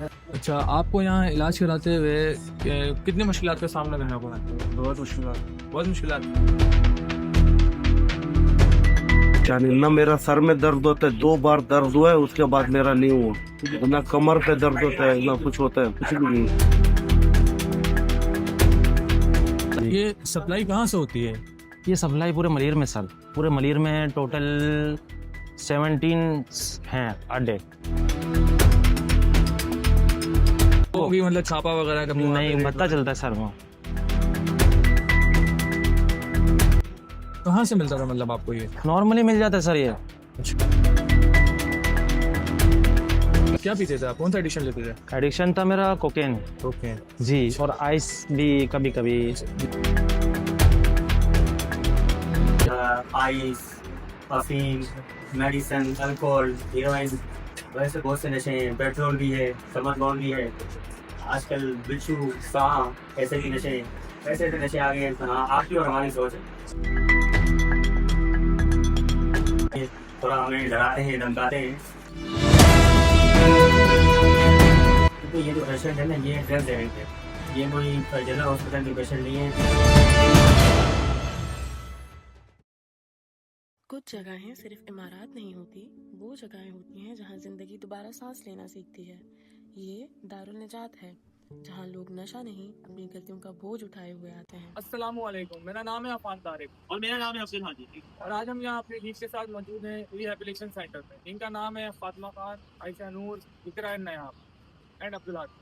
अच्छा, आपको यहाँ इलाज कराते हुए कितनी मुश्किलात का सामना करना पड़ा? बहुत मुश्किल बहुत मुश्किलात। यानी ना मेरा सर में दर्द होता है, 2 बार दर्द हुआ है, उसके बाद मेरा नहीं हुआ। ना कमर पे दर्द होता है, ना कुछ होता है, कुछ भी नहीं। ये सप्लाई कहाँ से होती है? ये सप्लाई पूरे मलिर में सर, पूरे मलिर में टोटल 17 हैं अड्डे। वो भी मतलब छापा वगैरह का नहीं पता चलता है सर वो। कहाँ से मिलता था मतलब आपको ये? नॉर्मली मिल जाता है सर ये। क्या पीते थे आप? कौन सा एडिशन लेते थे? एडिक्शन था मेरा कोकेन ओके। जी, और आइस भी कभी कभी। आइस, अफीम, मेडिसिन, अल्कोहल, हीरोइन, वैसे बहुत से नशे हैं। पेट्रोल भी है, समरबॉन भी है, आजकल बिच्छू, सांप, ऐसे भी नशे हैं। ऐसे ऐसे नशे आ गए हैं। हाँ, आपकी और हमारी सोच है। थोड़ा हमें डराते हैं, धमकाते हैं। तो ये जो पेशेंट है ना, ये ड्रग्स एडिक्ट है। ये कोई जनरल हॉस्पिटल के पेशेंट नहीं है। कुछ जगहें सिर्फ इमारत नहीं होती, वो जगहें होती हैं जहाँ जिंदगी दोबारा सांस लेना सीखती है। ये दारुल निजात है, जहाँ लोग नशा नहीं अपनी गलतियों का बोझ उठाए हुए आते हैं। अस्सलामुअलैकुम, मेरा नाम है अफान तारिक और मेरा नाम है अब्दुल हाजी। और आज हम यहाँ अपने लीग के साथ मौजूद हैं रिहेबिलिटेशन सेंटर में। इनका नाम है फातिमा खान, आयशा नूर, इकरा नयाब एंड अब्दुल हाजी।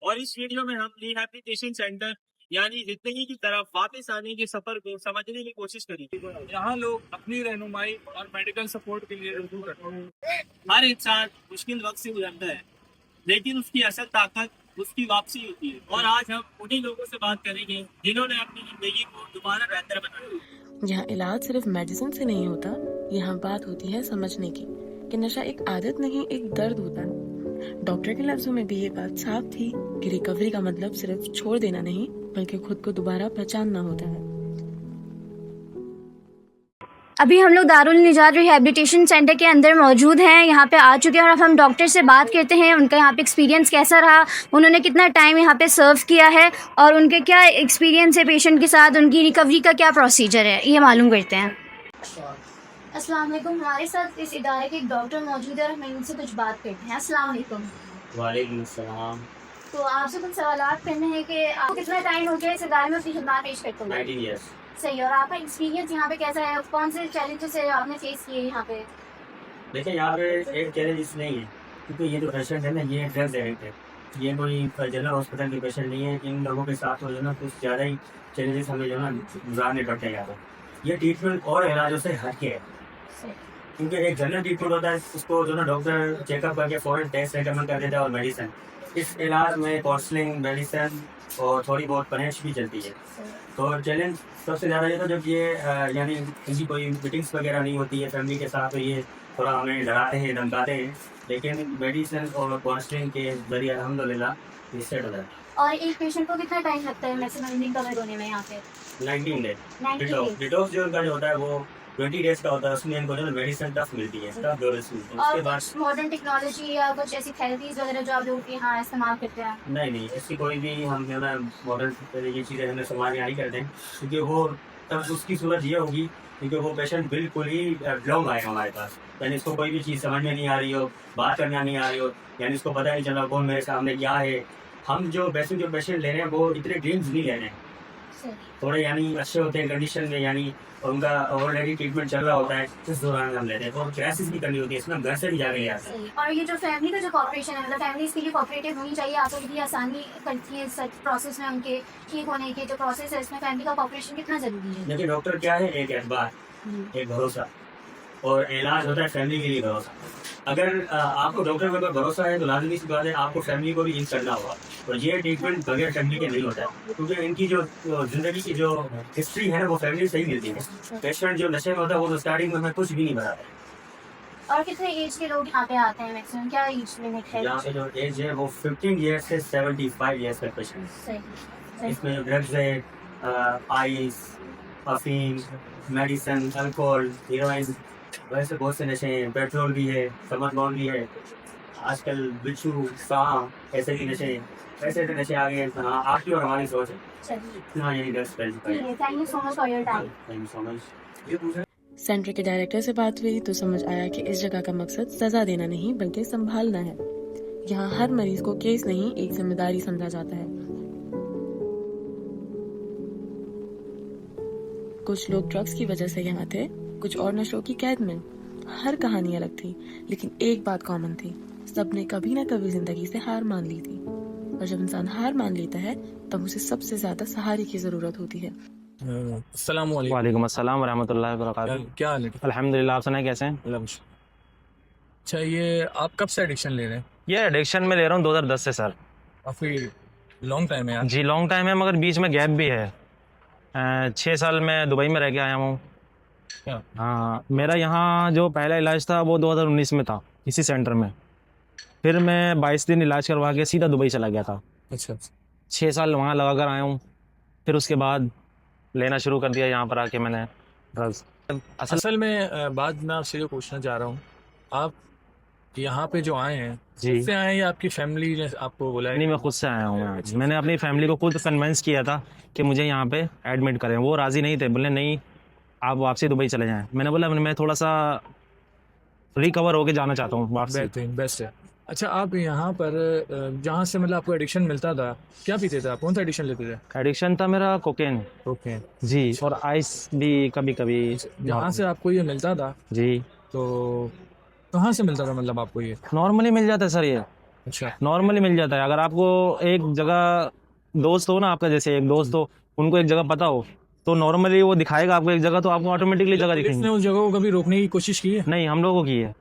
और इस वीडियो में हम रिहैबिलिटेशन सेंटर यानी जिंदगी की तरफ वापस आने के सफर को समझने की कोशिश करेंगे। यहाँ लोग अपनी रहनुमाई और मेडिकल सपोर्ट के लिए रुजू करते हैं। हर इंसान मुश्किल वक्त से गुजरता है, लेकिन उसकी असल ताकत उसकी वापसी होती है। और आज हम उन्हीं लोगों से बात करेंगे जिन्होंने अपनी जिंदगी को दोबारा बेहतर बनाया। यहाँ इलाज सिर्फ मेडिसिन से नहीं होता, यहाँ बात होती है समझने की कि नशा एक आदत नहीं, एक दर्द होता है। डॉक्टर के लफ्जों में भी ये बात साफ थी कि रिकवरी का मतलब सिर्फ छोड़ देना नहीं, बल्कि खुद को दोबारा पहचानना होता है। अभी हम लोग दारुल निजात रिहैबिलिटेशन सेंटर के अंदर मौजूद हैं। यहाँ पे आ चुके हैं और अब हम डॉक्टर से बात करते हैं उनका यहाँ पे एक्सपीरियंस कैसा रहा, उन्होंने कितना टाइम यहाँ पे सर्व किया है और उनके क्या एक्सपीरियंस है पेशेंट के साथ, उनकी रिकवरी का क्या प्रोसीजर है, ये मालूम करते हैं। अस्सलाम वालेकुम, हमारे साथ इस इदारे के एक डॉक्टर मौजूद है और हम इनसे कुछ बात करते हैं। अस्सलाम वालेकुम। वालेकुम सलाम। तो आपसे कुछ सवालात करने हैं कि आपको कितना टाइम हो गया इस इदारे में अपनी खिदमत पेश करते हुए? 19 years। सही, और आपका एक्सपीरियंस यहाँ पे कैसा है, कौन से चैलेंजेस है आपने फेस किए यहाँ पे? देखिए, यहाँ पे एक चैलेंज नहीं है, क्योंकि ये जो पेशेंट है ना, ये ड्रग्स एडिक्ट है। ये कोई जनरल हॉस्पिटल के पेशेंट नहीं है। इन लोगों के साथ जो ना कुछ ज़्यादा ही चैलेंजेस हमें जो ना गुजारने पड़ते हैं यहाँ पर। ये ट्रीटमेंट और इलाजों से हटके है, क्योंकि एक जनरल ट्रीटमेंट होता है, उसको जो ना डॉक्टर चेकअप करके फौरन टेस्ट रिकमेंड कर देता है और मेडिसिन। इस इलाज में काउंसलिंग, मेडिसिन और थोड़ी बहुत परहेज भी चलती है। तो चैलेंज सबसे ज़्यादा ये था जब ये यानी इनकी कोई मीटिंग्स वगैरह नहीं होती है फैमिली के साथ, तो ये थोड़ा हमें डराते हैं, धमकाते हैं। लेकिन मेडिसिन और काउंसलिंग के जरिए अल्हम्दुलिल्लाह ये सेट हो जाता है। और एक पेशेंट को कितना टाइम लगता है मैक्सिमम कवर होने में यहाँ पे? 19 डे। 90 days। डिटॉक्स जो उनका जो होता है वो 20 डेज का होता है। उसमें इनको जो है मेडिसिन टफ मिलती है, टफ डोजेस मिलती है। उसके और बाद कुछ मॉडर्न टेक्नोलॉजी या कुछ ऐसी थेरेपीज वगैरह जो आप लोग यहाँ इस्तेमाल करते हैं? नहीं, इसकी कोई भी हम जो है मॉडर्न ये चीज़ें हमें समाज में नहीं करते हैं, क्योंकि वो तब उसकी सूरत ये होगी क्योंकि वो पेशेंट बिल्कुल ही ब्लॉन्ग आएगा हमारे पास। यानी इसको कोई भी चीज़ समझ में नहीं आ रही हो, बात करना नहीं आ रही हो, यानी इसको पता नहीं चला कौन मेरे सामने क्या है। हम जो पेशेंट ले रहे हैं वो इतने ड्रीम्स नहीं ले रहे हैं, थोड़े यानी अच्छे होते हैं कंडीशन में, यानी उनका ऑलरेडी ट्रीटमेंट चल रहा होता है, इस दौरान हम लेते हैं। और क्लासेस भी करनी होती है, इसमें हम घर से भी जाके ले आते हैं। और ये जो फैमिली का जो कॉपरेशन है, मतलब फैमिली इसके लिए कॉपरेटिव होनी चाहिए, आपको इतनी आसानी करती है इस प्रोसेस में, उनके ठीक होने के जो प्रोसेस है इसमें फैमिली का कॉपरेशन कितना जरूरी है? देखिए, डॉक्टर क्या है, एक एतबार, एक भरोसा, और इलाज होता है फैमिली के लिए भरोसा। अगर आपको डॉक्टर के ऊपर भरोसा है तो लाजमी सी बात है आपको फैमिली को भी इन करना होगा। और ये ट्रीटमेंट बगैर फैमिली के नहीं होता है, क्योंकि इनकी जो जिंदगी की जो हिस्ट्री है ना वो फैमिली से ही मिलती है। पेशेंट जो नशे में होता है वो तो स्टार्टिंग में हमें कुछ भी नहीं बताता। और कितने एज के लोग यहाँ पे आते हैं मैक्सिमम, क्या एज लिमिट है? यहाँ पे जो एज है वो 15 ईयर्स से 75 ईयर्स का पेशेंट। सही। इसमें जो ड्रग्स है, आइस, अफीम, मेडिसिन, अल्कोहल, हीरोइन, वैसे बहुत से नशे हैं। पेट्रोल भी है, समरबॉन भी है, आजकल बिच्छू सांप ऐसे के नशे आ गए हैं। हाँ, आपकी और हमारी सोच है। हाँ, यही ड्रग्स फैल चुका है। Thank you so much for your time. Thank you so much. Centre के डायरेक्टर से बात हुई तो समझ आया कि इस जगह का मकसद सजा देना नहीं बल्कि संभालना है। यहाँ हर मरीज को केस नहीं एक जिम्मेदारी समझा जाता है। कुछ लोग ड्रग्स की वजह से यहाँ थे, कुछ और नशों की कैद में। हर कहानी अलग थी, लेकिन एक बात कॉमन थी, सबने कभी ना कभी जिंदगी से हार मान ली थी। और जब इंसान हार मान लेता है तब उसे सबसे ज्यादा सहारे की जरूरत होती है। अस्सलाम वालेकुम। वालेकुम अस्सलाम वरहमतुल्लाहि वबरकातुहू। क्या हाल है? अल्हम्दुलिल्लाह, आप सुनाए कैसे हैं? अच्छा, ये आप कब से एडिक्शन ले रहे हैं? ये एडिक्शन में ले रहा हूँ 2010 से सर। काफ़ी लॉन्ग टाइम है यार। जी लॉन्ग टाइम है, मगर बीच में गैप भी है। 6 साल मैं दुबई में रह के आया हूँ। क्या? हाँ, मेरा यहाँ जो पहला इलाज था वो 2019 में था इसी सेंटर में। फिर मैं 22 दिन इलाज करवा के सीधा दुबई चला गया था। अच्छा, 6 साल वहाँ लगा कर आया हूँ। फिर उसके बाद लेना शुरू कर दिया यहाँ पर आके मैंने ड्रग्स। असल में बात मैं आपसे जो पूछना चाह रहा हूँ, आप यहाँ पे जो आए हैं जी। खुद से आए हैं या आपकी फैमिली ने आपको बोला है? नहीं, मैं खुद से आया हूँ यहाँ। मैंने अपनी फैमिली को खुद कन्विंस किया था कि मुझे यहाँ पे एडमिट करें। वो राज़ी नहीं थे, बोले नहीं आप वापसी दुबई चले जाएं। मैंने बोला मैं थोड़ा सा रिकवर होके जाना चाहता हूँ वापसी। बेहतरीन, बेस्ट है। अच्छा, आप यहाँ पर जहाँ से मतलब आपको एडिक्शन मिलता था, क्या पीते थे आप? कौन सा एडिक्शन लेते थे? एडिक्शन था मेरा कोकेन। ओके। जी, और आइस भी कभी कभी। जहाँ से आपको ये मिलता था जी, तो कहाँ से मिलता था मतलब आपको ये? नॉर्मली मिल जाता है सर, ये अच्छा, नॉर्मली मिल जाता है। अगर आपको एक जगह दोस्त हो ना आपका, जैसे एक दोस्त हो, उनको एक जगह पता हो तो नॉर्मली वो दिखाएगा आपको एक जगह, तो आपको ऑटोमेटिकली जगह पुलिस ने दिखेंगी। उस जगह को कभी रोकने की कोशिश की है? नहीं, हम लोगों की है।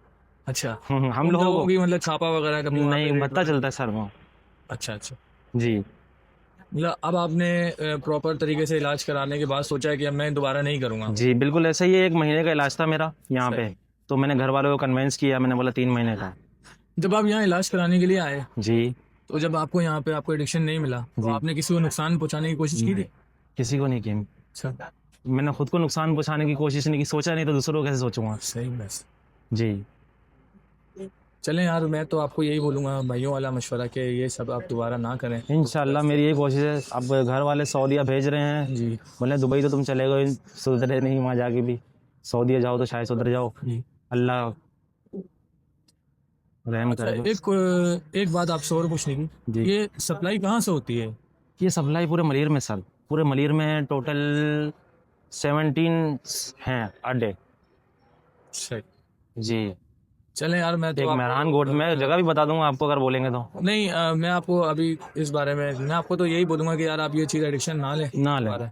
अच्छा, हम उन लोगों लोगों को की मतलब छापा वगैरह कभी वहाँ नहीं पे पता चलता है सर वो। अच्छा अच्छा। जी मतलब अब आपने प्रॉपर तरीके से इलाज कराने के बाद सोचा है कि अब मैं दोबारा नहीं करूँगा? जी बिल्कुल ऐसा ही है। 1 महीने का इलाज था मेरा यहाँ पे, तो मैंने घर वालों को कन्विंस किया। मैंने बोला 3 महीने का। जब आप यहाँ इलाज कराने के लिए आए जी, तो जब आपको यहाँ पे आपको एडिक्शन नहीं मिला तो जी। आपने किसी को नुकसान पहुँचाने की कोशिश की थी? किसी को नहीं की। अच्छा, मैंने खुद को नुकसान पहुंचाने की कोशिश नहीं की। सोचा नहीं तो दूसरों को कैसे सोचूंगा। सही बस। जी चलें यार, मैं तो आपको यही बोलूँगा, भाइयों वाला मशवरा कि ये सब आप दोबारा ना करें। इंशाल्लाह मेरी यही कोशिश है। अब घर वाले सऊदीया भेज रहे हैं। जी बोले दुबई तो तुम चले गए, सुधरे नहीं वहाँ जाके भी। सऊदीया जाओ तो शायद सुधर जाओ। जी। अल्लाह रहम अच्छा, करे। एक बात आपसे और पूछनी थी, जी। ये सप्लाई कहाँ से होती है? ये सप्लाई पूरे मलीर में सर, पूरे मलीर में टोटल 17 हैं अड्डे। सही। जी, चलें यार, मैं तो एक मेहरान गोट में जगह भी बता दूंगा आपको अगर बोलेंगे तो। नहीं मैं आपको अभी इस बारे में मैं आपको तो यही बोलूँगा कि यार आप ये चीज़ एडिक्शन ना लें ना लें। दोबारा।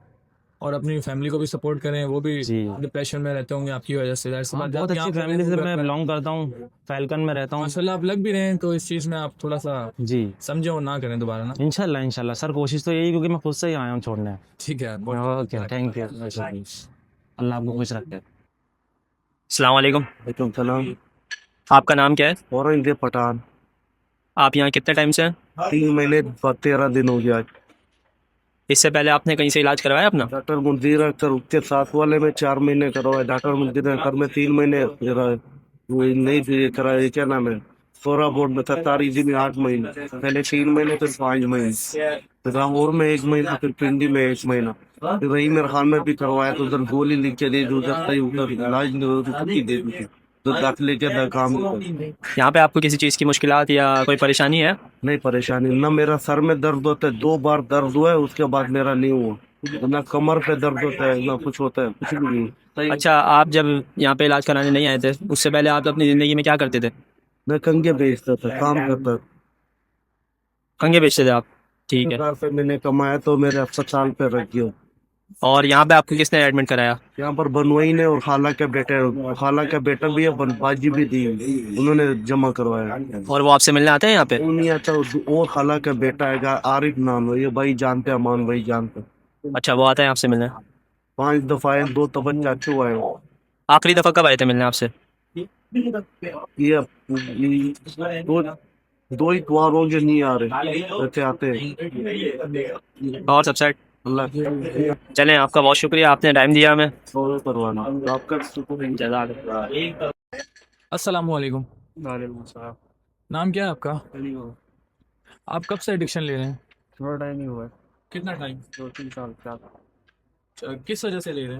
और अपनी फैमिली को भी सपोर्ट करें, वो भी जी। डिप्रेशन में रहते होंगे आपकी वजह से। हाँ, बहुत अच्छी फैमिली से मैं बिलोंग करता हूँ। फैल्कन में रहता हूँ। माशाल्लाह आप लग भी रहे हैं, तो इस चीज़ में आप थोड़ा सा जी समझे और ना करें दोबारा ना। इंशाल्लाह इंशाल्लाह सर, कोशिश तो यही, क्योंकि मैं खुद से ही आया हूँ छोड़ने। ठीक है। Okay, thank you. अल्लाह आपको खुश रखे। अस्सलाम वालेकुम। वालेकुम सलाम। आपका नाम क्या है? औरंगजेब पठान। आप यहाँ कितने टाइम से हैं? 3 महीने 13 दिन हो गया। इससे पहले आपने कहीं से इलाज करवाया अपना? डॉक्टर मुंजीर अख्तर उसके साथ वाले में 4 महीने करवाए। डॉक्टर मुंजीर अख्तर में 3 महीने वो नहीं कराए। क्या नाम है, सोरा बोर्ड में था। तारी जी में 8 महीने पहले, 3 महीने फिर 5 महीने, फिर लाहौर में 1 महीना, फिर पिंडी में 1 महीना, फिर रहीम खान में भी करवाया। तो उधर गोली लिख के दी, उधर सही उधर इलाज नहीं दे दी, तो दाखिले के काम यहाँ पे आपको किसी चीज़ की मुश्किलात या कोई परेशानी है? नहीं परेशानी ना। मेरा सर में दर्द होता है, 2 बार दर्द हुआ है, उसके बाद मेरा नहीं हुआ। ना कमर पे दर्द होता है, ना कुछ होता है, कुछ भी नहीं। अच्छा, आप जब यहाँ पे इलाज कराने नहीं आए थे उससे पहले आप अपनी ज़िंदगी में क्या करते थे? मैं कंगे बेचता था, काम करता था। कंगे बेचते थे आप? ठीक है। 1000 रुपये मैंने कमाया तो मेरे अस्पताल पे रख दिया। और यहाँ पे आपको किसने एडमिट कराया? यहाँ पर बनवाई ने और खाला के बेटा भी है, बाजी भी दी, उन्होंने जमा करवाया। और वो आपसे मिलने आते हैं यहाँ पे? वो नहीं आता, और खाला का बेटा है आरिफ नाम है, ये भाई जानते हैं, अमान भाई जानते हैं। अच्छा, वो आते हैं आपसे मिलने? 5 दफा आए, 2 दफा चाचू आए। आखिरी दफ़ा कब आए थे मिलने आपसे? ये दो ही बार हो जो नहीं आ रहे, ऐसे आते हैं। और सब सेट? अल्लाह चलें, आपका बहुत शुक्रिया, आपने टाइम दिया हमें। सॉल्व करवाना आपका। अस्सलाम वालेकुम। नाम क्या है आपका? नहीं हुआ, आप कब से एडिक्शन ले रहे हैं? थोड़ा टाइम ही हुआ है, कितना टाइम? 2-3 साल क्या। किस वजह से ले रहे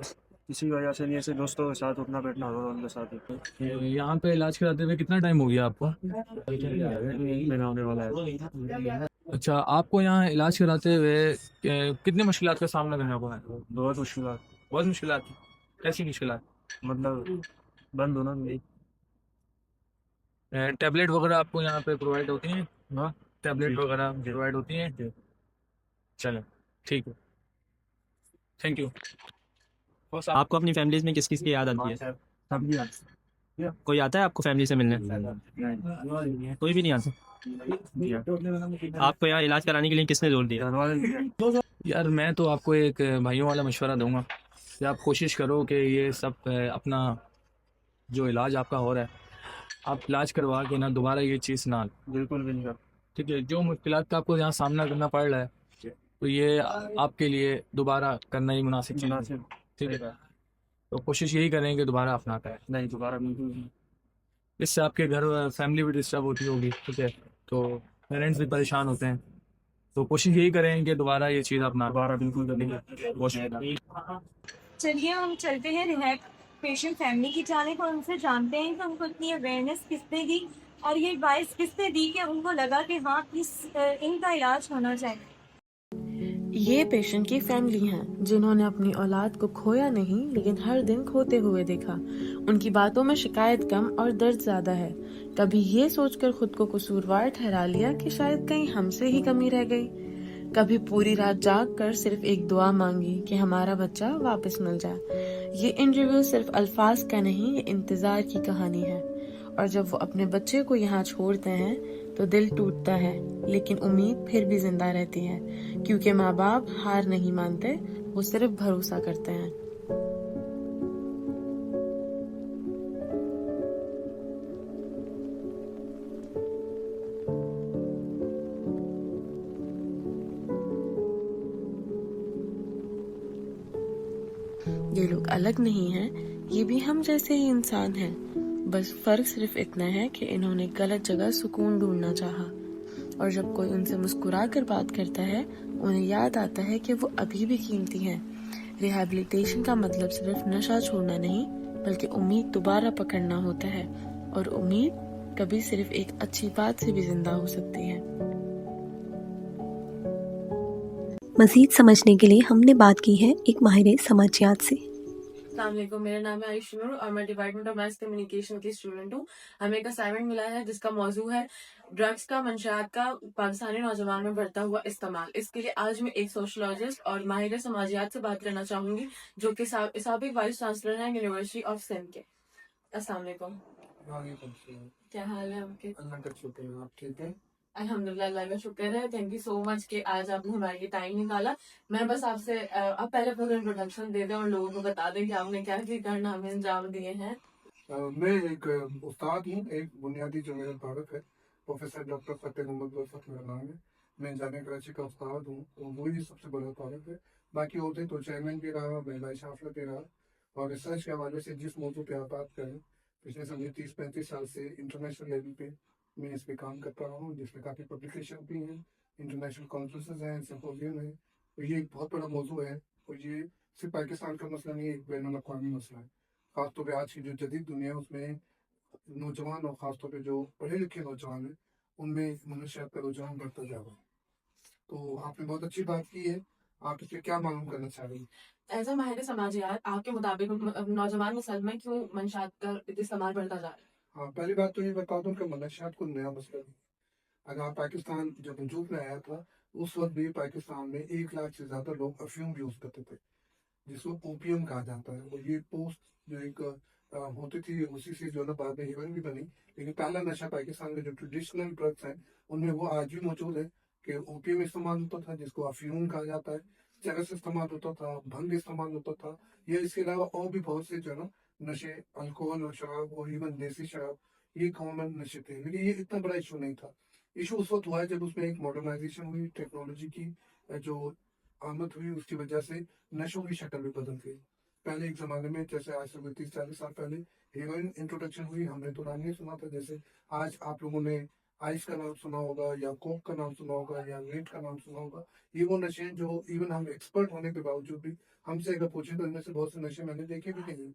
इसी वजह से नहीं, ऐसे दोस्तों के साथ उठना बैठना होगा उनके साथ ही। हैं? यहाँ पे इलाज कराते हुए कितना टाइम हो गया आपको? यही महीना होने वाला है। अच्छा, आपको यहाँ इलाज कराते हुए कितनी मुश्किलात का सामना करना पड़ा है? बहुत मुश्किल, बहुत मुश्किलात। कैसी मुश्किलात? मतलब बंद होना नहीं। टैबलेट वगैरह आपको यहाँ पे प्रोवाइड होती हैं? हाँ, टैबलेट वगैरह प्रोवाइड होती हैं? चलो, ठीक है, थैंक यू। बस आपको अपनी फैमिलीज में किस किस की याद आती है? सब भी आता कोई आता है आपको फैमिली से मिलने? है। कोई भी नहीं आता। आपको यहाँ इलाज कराने के लिए किसने जोर दिया? यार, मैं तो आपको एक भाइयों वाला मशवरा दूंगा कि आप कोशिश करो कि ये सब अपना जो इलाज आपका हो रहा है, आप इलाज करवा के ना दोबारा ये चीज़ ना। बिल्कुल भी नहीं करता। ठीक है, जो मुश्किलात का आपको यहाँ सामना करना पड़ रहा है, तो ये आपके लिए दोबारा करना ही मुनासिब चीज़ है। मुनासिब, ठीक है, तो कोशिश यही करें कि दोबारा अपना करें। नहीं दोबारा बिल्कुल नहीं। इससे आपके घर फैमिली भी डिस्टर्ब होती होगी, ठीक है, तो पेरेंट्स भी परेशान होते हैं, तो कोशिश यही करें कि दोबारा ये चीज़ अपना। दोबारा बिल्कुल नहीं। चलिए हम चलते हैं रिहैब पेशेंट फैमिली की जानिब और उनसे जानते हैं कि उनको इतनी अवेयरनेस किसने दी और ये एडवाइस किसने दी कि उनको लगा कि हाँ इनका इलाज होना चाहिए। ये पेशेंट की फैमिली हैं जिन्होंने अपनी औलाद को खोया नहीं लेकिन हर दिन खोते हुए देखा। उनकी बातों में शिकायत कम और दर्द ज्यादा है। कभी ये सोचकर खुद को कसूरवार ठहरा लिया कि शायद कहीं हमसे ही कमी रह गई। कभी पूरी रात जाग कर सिर्फ एक दुआ मांगी कि हमारा बच्चा वापस मिल जाए। ये इंटरव्यू सिर्फ अल्फाज का नहीं, ये इंतजार की कहानी है। और जब वो अपने बच्चे को यहाँ छोड़ते हैं तो दिल टूटता है, लेकिन उम्मीद फिर भी जिंदा रहती है, क्योंकि माँ बाप हार नहीं मानते, वो सिर्फ भरोसा करते हैं। ये लोग अलग नहीं हैं, ये भी हम जैसे ही इंसान हैं। बस फर्क सिर्फ इतना है कि इन्होंने गलत जगह सुकून ढूंढना चाहा, और जब कोई उनसे मुस्कुरा कर बात करता है उन्हें याद आता है कि वो अभी भी कीमती हैं। रिहैबिलिटेशन का मतलब सिर्फ नशा छोड़ना नहीं, बल्कि उम्मीद दोबारा पकड़ना होता है, और उम्मीद कभी सिर्फ एक अच्छी बात से भी जिंदा हो सकती है। मज़ीद समझने के लिए हमने बात की है एक माहिर समाजियात से। अस्सलामुअलैकुम, मेरा नाम है आयुष नूर और मैं डिपार्टमेंट ऑफ मैस कम्युनिकेशन की स्टूडेंट हूँ। हमें एक असाइनमेंट मिला है जिसका मौजू है ड्रग्स का मंशियात का पाकिस्तानी नौजवान में बढ़ता हुआ इस्तेमाल। इसके लिए आज मैं एक सोशलॉजिस्ट और माहिर समाजियात से बात करना चाहूंगी, जो कि साबिक वाइस चांसलर हैं यूनिवर्सिटी ऑफ सिंध के। अस्सलाम वालेकुम, क्या हाल है आपके? अल्लाह का शुक्र है, आप ठीक है? अल्हम्दुलिल्लाह, अल्लाह का शुक्र है। थैंक यू सो मच कि आज आपने हमारे लिए टाइम निकाला। मैं बस आपसे आप पहले अपना इंट्रोडक्शन दे दें और लोगों को बता दें कि आपने क्या क्या कारनामे अंजाम दिए हैं। मैं एक उस्ताद हूँ। एक बुनियादी जो मेरा तारुफ है, प्रोफेसर डॉक्टर फतेह मोहम्मद वफत मेरा नाम है। मैं जामिया कराची का उस्ताद हूँ, तो वही सबसे बड़ा तारुफ है। बाकी होते तो चेयरमैन भी रहा, मैं वाइस चांसलर भी रहा, और रिसर्च के हवाले से जिस मौजू पे आप बात करें, पिछले समझे 30-35 साल से इंटरनेशनल लेवल पे मैं इस पे काम करता रहा हूँ, जिसमें काफ़ी पब्लिकेशन भी हैं, इंटरनेशनल कॉन्फ्रेंसेज हैं, सिम्पोजियम है। तो ये एक बहुत बड़ा मौजू है, और ये सिर्फ पाकिस्तान का मसला नहीं है, एक बैनुल अक़वामी मसला है। खासतौर पर आज की जो जदीद दुनिया है उसमें नौजवान, और खासतौर पे जो पढ़े लिखे नौजवान हैं, उनमें मनशियात का रुझान बढ़ता जा रहा है। तो आपने बहुत अच्छी बात की है। आप इससे क्या मालूम करना चाह रही हैं? एज अ माहिर समाजियात, आपके मुताबिक नौजवान नस्ल में क्यों मंशात का इस्तेमाल बढ़ता जा रहा है? हाँ, पहली बात तो ये बता दूं कि मनशियात को नया मसला नहीं। अगर पाकिस्तान जब वजूद में आया था, उस वक्त भी पाकिस्तान में 1 लाख से ज्यादा लोग अफीम यूज करते थे, जिसको ओपियम कहा जाता है। और ये पोस्ट जो एक होती थी, उसी से जो है बाद में हेरोइन भी बनी। लेकिन पहला नशा पाकिस्तान में जो ट्रेडिशनल ड्रग्स हैं उनमें वो आज भी मौजूद है कि ओपियम इस्तेमाल होता था, जिसको अफीम कहा जाता है, चरस इस्तेमाल होता था, भंग इस्तेमाल होता था, या इसके अलावा और भी बहुत से जो है ना नशे, अल्कोहल और शराब और इवन देसी शराब, ये कॉमन नशे थे। लेकिन ये इतना बड़ा इशू नहीं था। इशू उस वक्त हुआ है जब उसमें एक मॉडर्नाइजेशन हुई, टेक्नोलॉजी की जो आमद हुई, उसकी वजह से नशों की शक्ल भी बदल गई। पहले एक जमाने में, जैसे आज से 30-40 साल पहले हेरोइन इंट्रोडक्शन हुई, हमने तो नाम नहीं सुना था। जैसे आज आप लोगों ने आइस का नाम सुना होगा या कोक का नाम सुना होगा या वीट का नाम सुना होगा। ये वो नशे हैं जो इवन हम एक्सपर्ट होने के बावजूद भी हमसे अगर पूछे तो इनमें से बहुत से नशे मैंने देखे भी नहीं।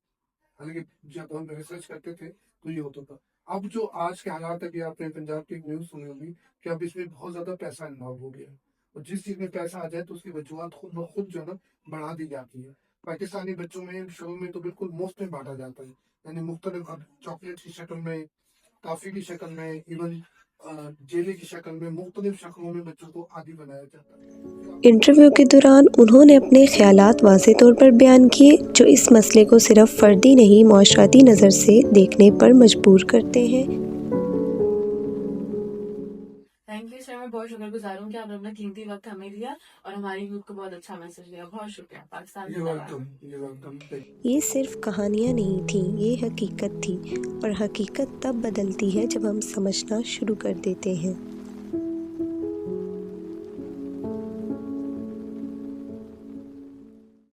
हालांकि जब हम रिसर्च करते थे तो ये होता था। अब जो आज के हालात है कि आपने पंजाब की एक न्यूज़ सुनी होगी कि अब इसमें बहुत ज़्यादा पैसा इन्वॉल्व हो गया है, और जिस चीज़ में पैसा आ जाए तो उसकी वजूहत खुद ब खुद जो है ना बढ़ा दी जाती है। पाकिस्तानी बच्चों में शुरू में तो बिल्कुल मुफ्त में बांटा जाता है, यानी मुख्तलिफ चॉकलेट की शक्ल में, टॉफ़ी की शक्ल में, इवन जेली की शक्ल में, मुख्तलिफ शक्लों में बच्चों को आदी बनाया जाता है। इंटरव्यू के दौरान उन्होंने अपने ख्यालात वाज़ेह तौर पर बयान किए, जो इस मसले को सिर्फ फ़र्दी नहीं माशराती नज़र से देखने पर मजबूर करते हैं। थैंक यू सर, मैं बहुत शुक्रगुजार हूँ कि आपने अपना कीमती वक्त हमें दिया और हमारी यूथ को बहुत अच्छा मैसेज दिया। बहुत शुक्रिया। पाकिस्तान ये जिंदाबाद। वेलकम। ये सिर्फ कहानियाँ नहीं थीं, ये हकीकत थी, और हकीकत तब बदलती है जब हम समझना शुरू कर देते हैं।